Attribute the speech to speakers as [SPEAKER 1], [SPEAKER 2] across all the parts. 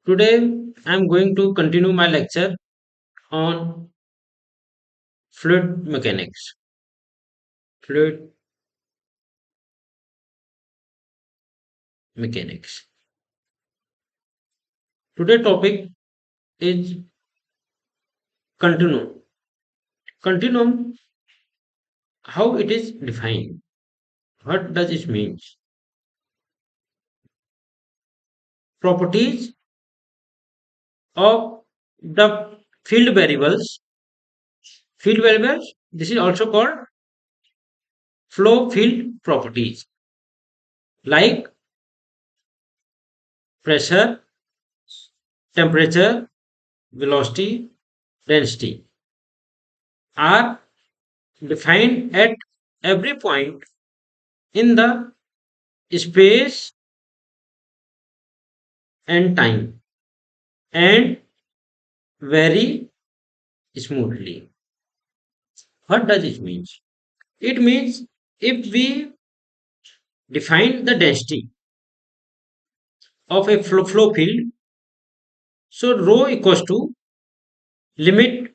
[SPEAKER 1] Today I am going to continue my lecture on fluid mechanics. Fluid mechanics. Today topic is continuum. Continuum, how it is defined. What does it mean? Properties of the field variables. Field variables. This is also called flow field properties like pressure, temperature, velocity, density are defined at every point in the space and time and very smoothly. What does it mean? It means if we define the density of a flow field, so rho equals to limit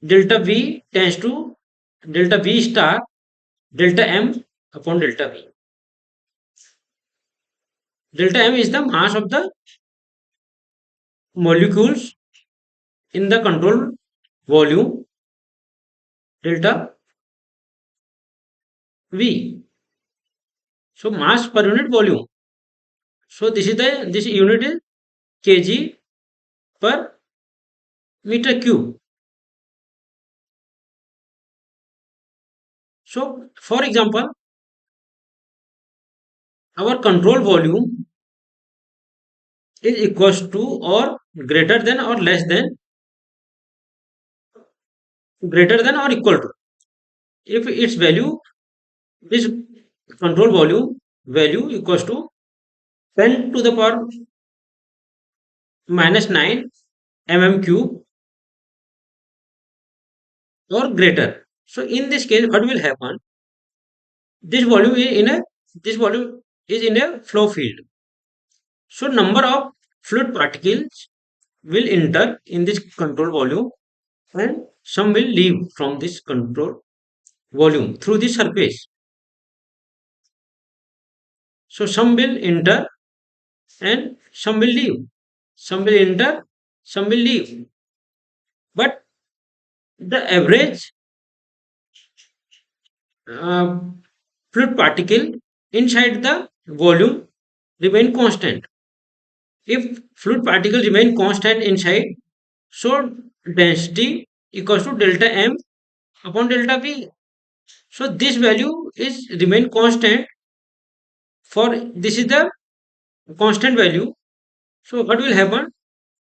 [SPEAKER 1] delta v tends to delta v star delta m upon delta v. Delta m is the mass of the molecules in the control volume delta v. So mass per unit volume. So this unit is kg per meter cube. So for example, our control volume is equals to or greater than or less than greater than or equal to, if its value, this control volume value equals to 10 to the power minus 9 mm cube or greater. So in this case what will happen, this volume is in a this volume is in a flow field. So number of fluid particles will enter in this control volume and some will leave from this control volume through the surface. So some will enter and some will leave. Some will enter, some will leave. But the average uh, fluid particle inside the volume remain constant. If fluid particle remain constant inside, so density equals to delta m upon delta v. So this value is remain constant for this is the constant value. So what will happen?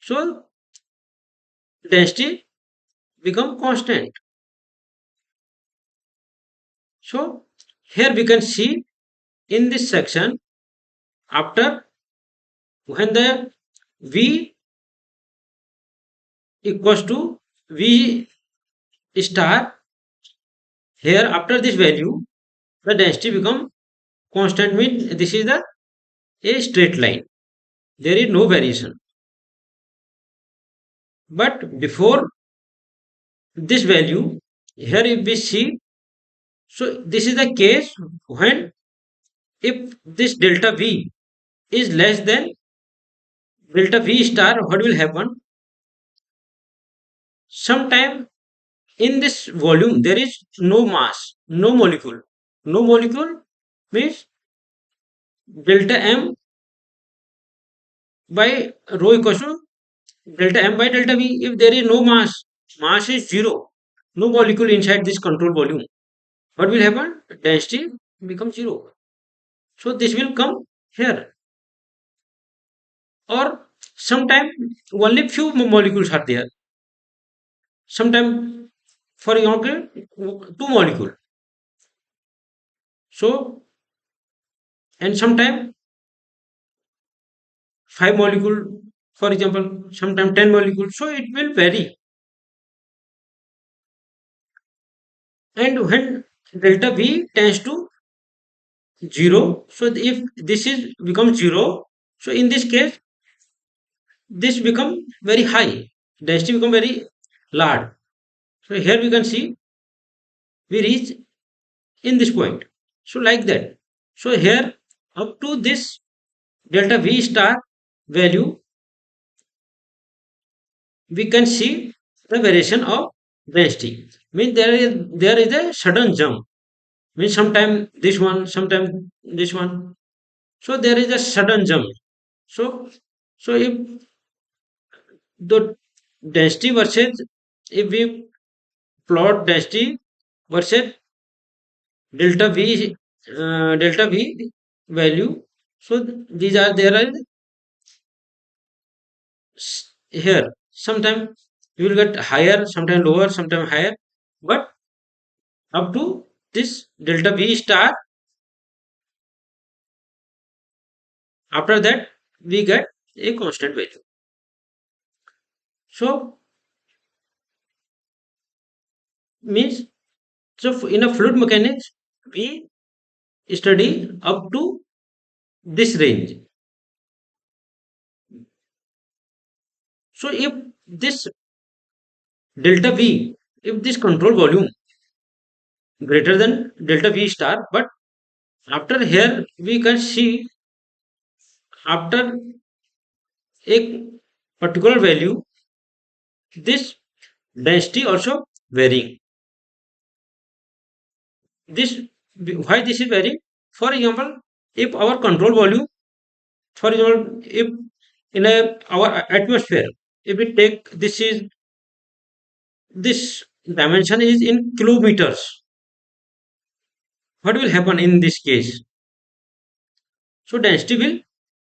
[SPEAKER 1] So density become constant. So here we can see in this section after when the v equals to v star, here after this value the density become constant, means this is the a straight line, there is no variation. But before this value, here if we see, so this is the case when if this delta v is less than delta v star, what will happen, sometime in this volume there is no mass, no molecule. No molecule means delta m by rho equals to delta m by delta v. If there is no mass, mass is zero, no molecule inside this control volume, what will happen, density becomes zero. So this will come here, or sometime only few molecules are there, sometime for example two molecule. So and sometime five molecule, for example sometime 10 molecules, so it will vary. And when delta v tends to 0, so if this is becomes 0, so in this case this become very high, density become very large. So here we can see we reach in this point. So like that. So here up to this delta V star value, we can see the variation of density. Means there is a sudden jump. Means sometime this one, sometime this one. So there is a sudden jump. So so if the density versus, if we plot density versus delta V value, so these are there are here. Sometime you will get higher, sometime lower, sometime higher, but up to this delta V star, after that we get a constant value. So means, so in a fluid mechanics we study up to this range. So if this delta V, if this control volume greater than delta V star, but after here we can see after a particular value, this density also varying. This, why this is varying? For example, if our control volume, for example, if in a our atmosphere, if we take this is, this dimension is in kilometers, what will happen in this case? So density will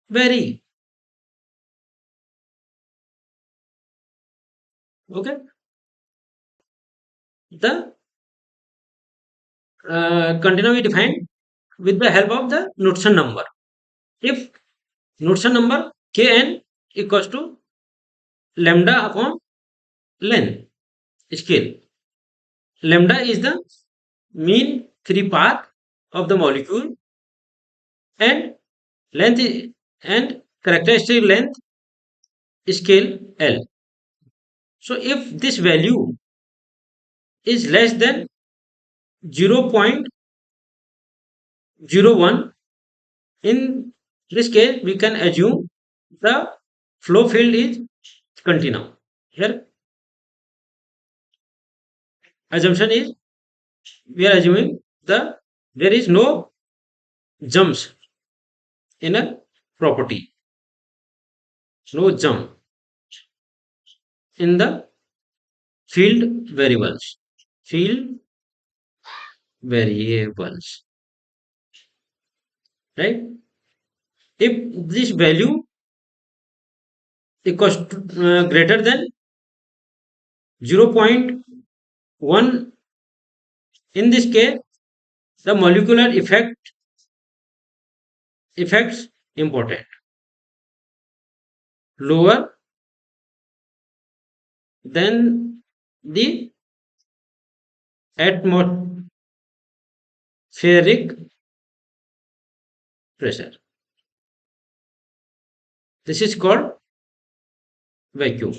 [SPEAKER 1] vary. Okay, the continuum we defined with the help of the Knudsen number. If Knudsen number Kn equals to lambda upon length scale. Lambda is the mean free path of the molecule, and and characteristic length scale L. So if this value is less than 0.01, in this case we can assume the flow field is continuum. Here assumption is, we are assuming there is no jumps in a property, no jump in the field variables. Field variables, right? If this value equals to, greater than 0.1, in this case the molecular effects important. Lower than the atmospheric pressure. This is called vacuum.